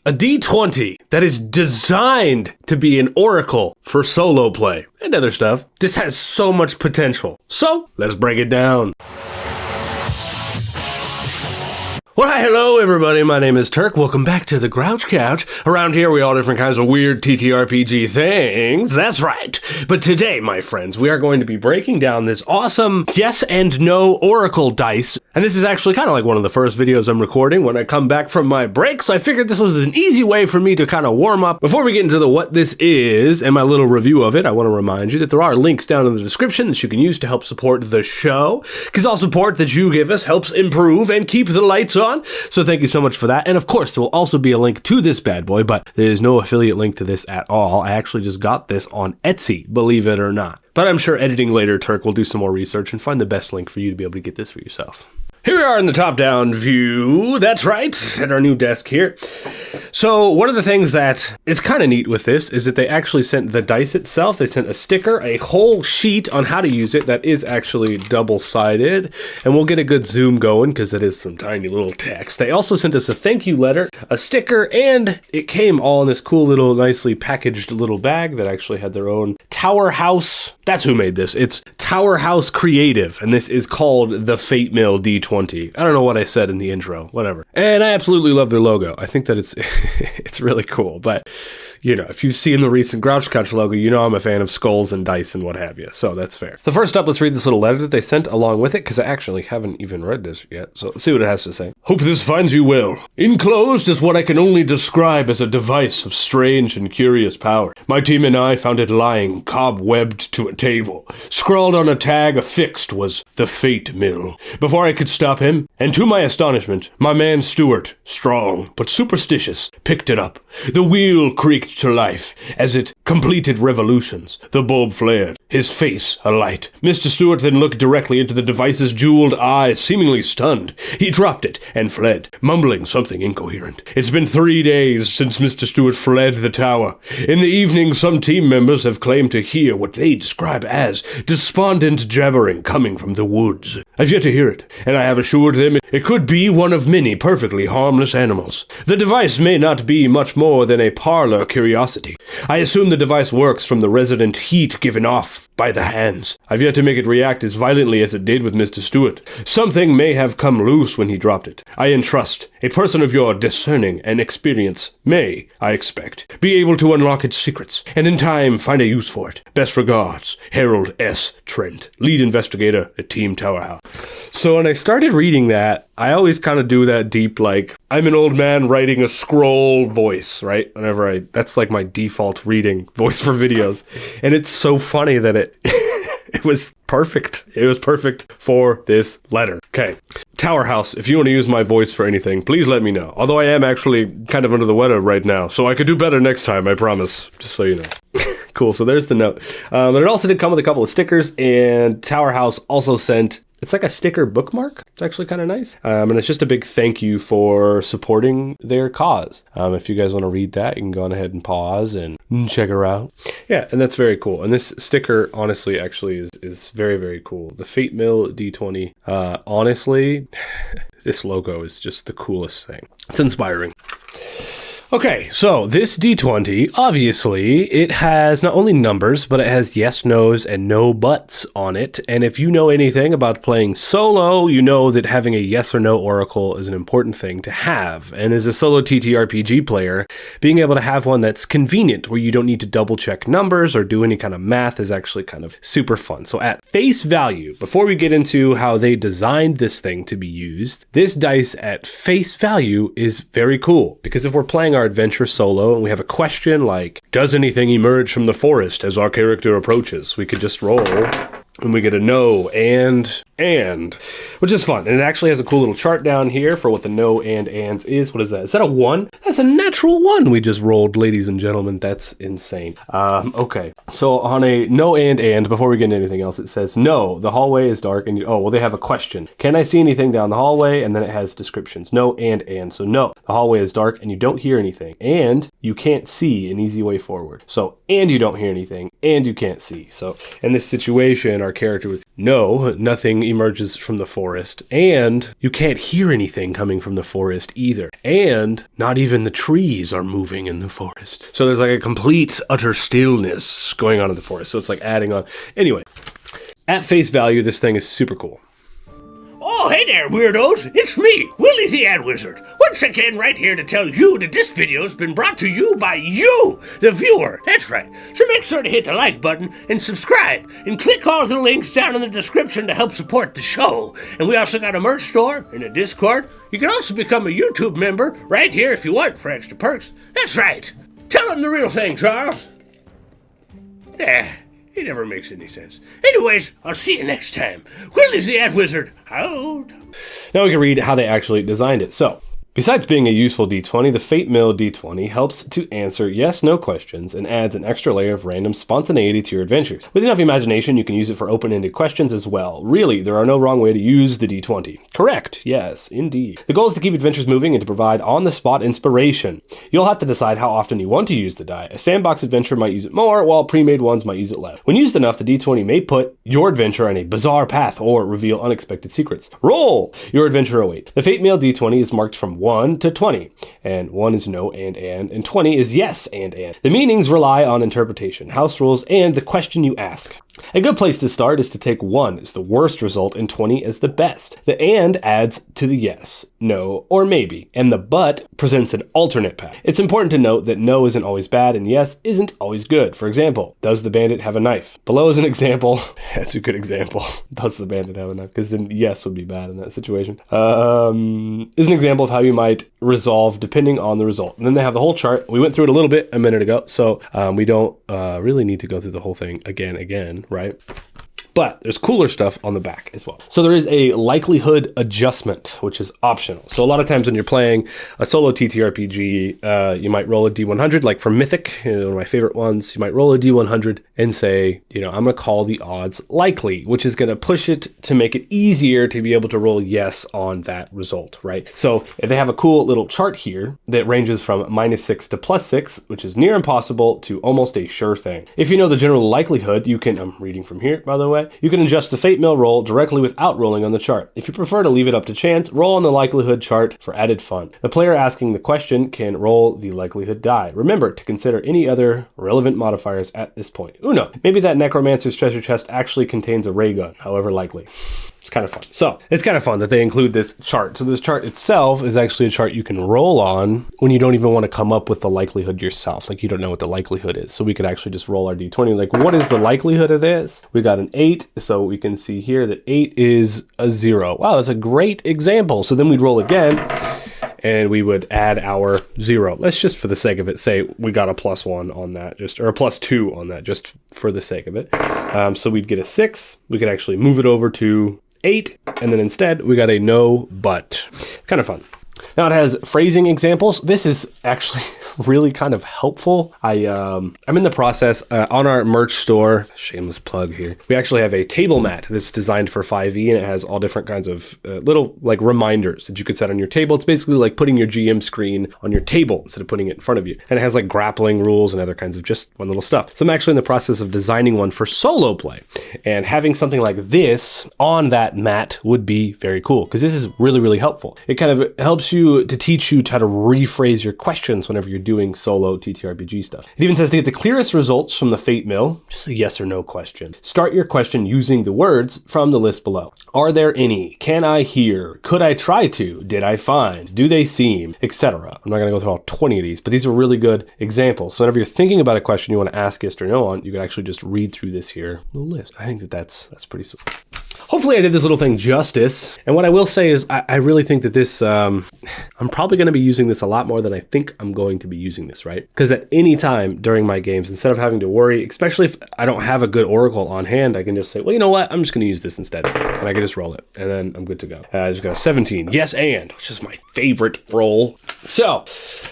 A D20 that is designed to be an oracle for solo play and other stuff. This has so much potential. So, let's break it down. Well, hi, hello, everybody. My name is Turk. Welcome back to the Grouch Couch. Around here, we all different kinds of weird TTRPG things. That's right. But today, my friends, we are going to be breaking down this awesome yes and no oracle dice. And this is actually kind of like one of the first videos I'm recording when I come back from my break. So I figured this was an easy way for me to kind of warm up. Before we get into what this is and my little review of it, I want to remind you that there are links down in the description that you can use to help support the show. Because all support that you give us helps improve and keep the lights on. So thank you so much for that. And of course, there will also be a link to this bad boy, but there is no affiliate link to this at all. I actually just got this on Etsy, believe it or not. But I'm sure editing later, Turk will do some more research and find the best link for you to be able to get this for yourself. Here we are in the top-down view. That's right, at our new desk here. So one of the things that is kind of neat with this is that they actually sent the dice itself. They sent a sticker, a whole sheet on how to use it that is actually double-sided. And we'll get a good zoom going because it is some tiny little text. They also sent us a thank you letter, a sticker, and it came all in this cool little nicely packaged little bag that actually had their own Tower House. That's who made this. It's Tower House Creative, and this is called the Fate Mill D20. I don't know what I said in the intro, whatever. And I absolutely love their logo. I think that it's it's really cool, but you know, if you've seen the recent Grouch Couch logo, you know I'm a fan of skulls and dice and what have you, so that's fair. So first up, let's read this little letter that they sent along with it, because I actually haven't even read this yet, so let's see what it has to say. Hope this finds you well. Enclosed is what I can only describe as a device of strange and curious power. My team and I found it lying cobwebbed to a table. Scrawled on a tag affixed was the Fate Mill. Before I could stop him, and to my astonishment, my man Stuart, strong but superstitious, picked it up. The wheel creaked to life as it completed revolutions. The bulb flared, his face alight. Mr. Stuart then looked directly into the device's jeweled eyes, seemingly stunned. He dropped it and fled, mumbling something incoherent. It's been 3 days since Mr. Stuart fled the tower. In the evening, some team members have claimed to hear what they describe as despondent jabbering coming from the woods. I've yet to hear it, and I have assured them it could be one of many perfectly harmless animals. The device may not be much more than a parlor curiosity. I assume the device works from the resident heat given off by the hands. I've yet to make it react as violently as it did with Mr. Stuart. Something may have come loose when he dropped it. I entrust a person of your discerning and experience may, I expect, be able to unlock its secrets, and in time find a use for it. Best regards, Harold S. Trent, lead investigator at Team Tower House. So when I started reading that, I always kind of do that deep, like, I'm an old man writing a scroll voice, right? That's like my default reading voice for videos. And it's so funny that it was perfect. It was perfect for this letter. Okay. Tower House, if you want to use my voice for anything, please let me know. Although I am actually kind of under the weather right now, so I could do better next time, I promise. Just so you know. Cool, so there's the note. But it also did come with a couple of stickers, and Tower House also sent, it's like a sticker bookmark. It's actually kind of nice. And it's just a big thank you for supporting their cause. If you guys want to read that, you can go on ahead and pause and check her out. Yeah, and that's very cool. And this sticker, honestly, actually is very, very cool. The Fate Mill D20. Honestly, this logo is just the coolest thing. It's inspiring. Okay, so this D20, obviously, it has not only numbers, but it has yes, no's, and no buts on it. And if you know anything about playing solo, you know that having a yes or no oracle is an important thing to have. And as a solo TTRPG player, being able to have one that's convenient, where you don't need to double check numbers or do any kind of math, is actually kind of super fun. So at face value, before we get into how they designed this thing to be used, this dice at face value is very cool. Because if we're playing our adventure solo and we have a question like, does anything emerge from the forest as our character approaches? We could just roll and we get a no and, which is fun. And it actually has a cool little chart down here for what the no and ands is. What is that? Is that a 1? That's a natural 1 we just rolled, ladies and gentlemen. That's insane. Okay. So on a no and, before we get into anything else, it says, no, the hallway is dark. And they have a question. Can I see anything down the hallway? And then it has descriptions. No and. So no, the hallway is dark and you don't hear anything. And you can't see an easy way forward. So, and you don't hear anything and you can't see. So in this situation, our character no, nothing emerges from the forest, and you can't hear anything coming from the forest either, and not even the trees are moving in the forest. So there's like a complete, utter stillness going on in the forest, so it's like adding on. Anyway, at face value, this thing is super cool. Oh, hey there, weirdos! It's me, Willie the Ad Wizard, once again right here to tell you that this video's been brought to you by you, the viewer. That's right. So make sure to hit the like button and subscribe, and click all the links down in the description to help support the show. And we also got a merch store and a Discord. You can also become a YouTube member right here if you want for extra perks. That's right. Tell them the real thing, Charles. It never makes any sense. Anyways, I'll see you next time. Willie's the Ad Wizard, out. Now we can read how they actually designed it. So, besides being a useful D20, the Fate Mill D20 helps to answer yes-no questions and adds an extra layer of random spontaneity to your adventures. With enough imagination, you can use it for open-ended questions as well. Really, there are no wrong way to use the D20. Correct. Yes, indeed. The goal is to keep adventures moving and to provide on-the-spot inspiration. You'll have to decide how often you want to use the die. A sandbox adventure might use it more, while pre-made ones might use it less. When used enough, the D20 may put your adventure on a bizarre path or reveal unexpected secrets. Roll! Your adventure awaits. The Fate Mill D20 is marked from 1 to 20, and 1 is no and 20 is yes and. The meanings rely on interpretation, house rules, and the question you ask. A good place to start is to take 1 as the worst result and 20 as the best. The and adds to the yes, no, or maybe, and the but presents an alternate path. It's important to note that no isn't always bad and yes isn't always good. For example, does the bandit have a knife? Below is an example. That's a good example. Does the bandit have a knife? Because then yes would be bad in that situation. Is an example of how you might resolve depending on the result. And then they have the whole chart. We went through it a little bit a minute ago, so we don't really need to go through the whole thing again, right? But there's cooler stuff on the back as well. So there is a likelihood adjustment, which is optional. So a lot of times when you're playing a solo TTRPG, you might roll a D100, like for Mythic, one of my favorite ones. You might roll a D100 and say, I'm going to call the odds likely, which is going to push it to make it easier to be able to roll yes on that result, right? So if they have a cool little chart here that ranges from -6 to +6, which is near impossible to almost a sure thing. If you know the general likelihood, you can, I'm reading from here, by the way, you can adjust the Fate Mill roll directly without rolling on the chart. If you prefer to leave it up to chance, roll on the likelihood chart for added fun. The player asking the question can roll the likelihood die. Remember to consider any other relevant modifiers at this point. Uno, maybe that necromancer's treasure chest actually contains a ray gun, however likely. It's kind of fun. So it's kind of fun that they include this chart. So this chart itself is actually a chart you can roll on when you don't even want to come up with the likelihood yourself. Like you don't know what the likelihood is. So we could actually just roll our D20. Like, what is the likelihood of this? We got an 8. So we can see here that 8 is a 0. Wow, that's a great example. So then we'd roll again and we would add our 0. Let's just, for the sake of it, say we got a +1 on that, or a +2 on that, just for the sake of it. So we'd get a 6. We could actually move it over to 8, and then instead we got a no but. Kind of fun. Now it has phrasing examples. This is actually really kind of helpful. I'm in the process on our merch store, shameless plug here. We actually have a table mat that's designed for 5e, and it has all different kinds of little like reminders that you could set on your table. It's basically like putting your GM screen on your table instead of putting it in front of you. And it has like grappling rules and other kinds of just fun little stuff. So I'm actually in the process of designing one for solo play, and having something like this on that mat would be very cool because this is really, really helpful. It kind of helps you to teach you how to rephrase your questions whenever you're doing solo TTRPG stuff. It even says to get the clearest results from the Fate Mill, just a yes or no question. Start your question using the words from the list below. Are there any? Can I hear? Could I try to? Did I find? Do they seem? Etc. I'm not going to go through all 20 of these, but these are really good examples. So whenever you're thinking about a question you want to ask yes or no on, you can actually just read through this here little list. I think that's pretty sweet. Hopefully I did this little thing justice. And what I will say is I really think that this, I'm probably going to be using this a lot more than I think I'm going to be using this, right? Because at any time during my games, instead of having to worry, especially if I don't have a good oracle on hand, I can just say, well, you know what? I'm just going to use this instead. And I can just roll it. And then I'm good to go. I just got a 17. Yes, and, which is my favorite roll. So,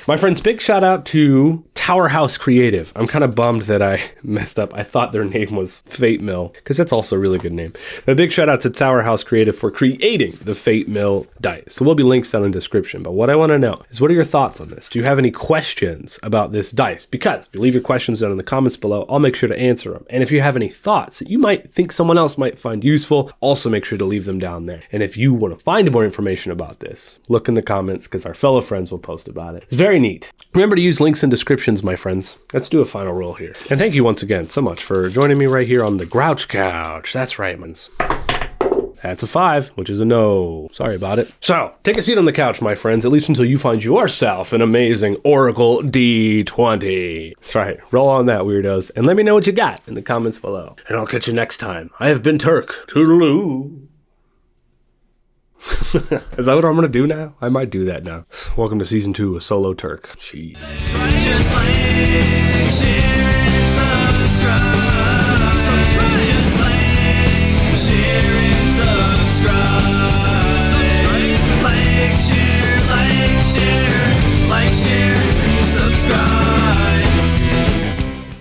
my friends, big shout out to Tower House Creative. I'm kind of bummed that I messed up. I thought their name was Fate Mill, because that's also a really good name. A big shout out to Tower House Creative for creating the Fate Mill dice. So will be links down in the description. But what I want to know is, what are your thoughts on this? Do you have any questions about this dice? Because if you leave your questions down in the comments below, I'll make sure to answer them. And if you have any thoughts that you might think someone else might find useful, also make sure to leave them down there. And if you want to find more information about this, look in the comments, because our fellow friends will post about it. It's very neat. Remember to use links in descriptions, my friends. Let's do a final roll here. And thank you once again so much for joining me right here on the Grouch Couch. That's right, mans. That's a 5, which is a no. Sorry about it. So, take a seat on the couch, my friends, at least until you find yourself an amazing Oracle D20. That's right. Roll on that, weirdos. And let me know what you got in the comments below. And I'll catch you next time. I have been Turk. Toodaloo. Is that what I'm going to do now? I might do that now. Welcome to Season 2 of Solo Turk. Jeez.